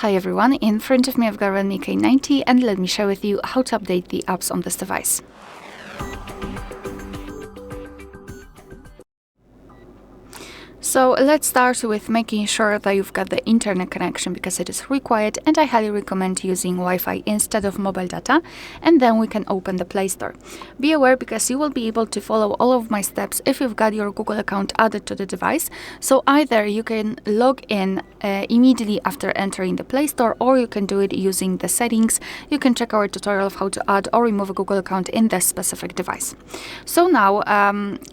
Hi everyone, in front of me I've got REDMI K90 and let me share with you how to update the apps on this device. So let's start with making sure that you've got the internet connection because it is required, and I highly recommend using Wi-Fi instead of mobile data, and then we can open the Play Store. Be aware because you will be able to follow all of my steps if you've got your Google account added to the device. So either you can log in immediately after entering the Play Store, or you can do it using the settings. You can check our tutorial of how to add or remove a Google account in this specific device. So now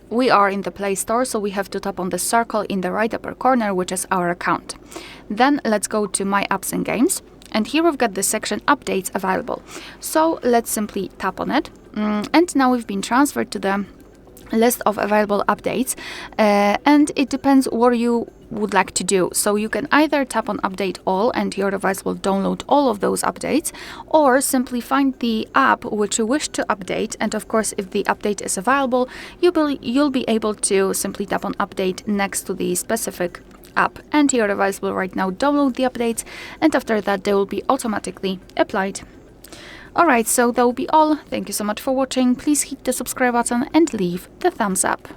we are in the Play Store, so we have to tap on the circle in the right upper corner, which is our account. Then let's go to My Apps and Games, and here we've got the section Updates available. So let's simply tap on it, and now we've been transferred to the list of available updates, and it depends what you would like to do. So you can either tap on Update All and your device will download all of those updates, or simply find the app which you wish to update, and of course if the update is available, you'll be able to simply tap on Update next to the specific app, and your device will right now download the updates, and after that they will be automatically applied. Alright, so that will be all. Thank you so much for watching. Please hit the subscribe button and leave the thumbs up.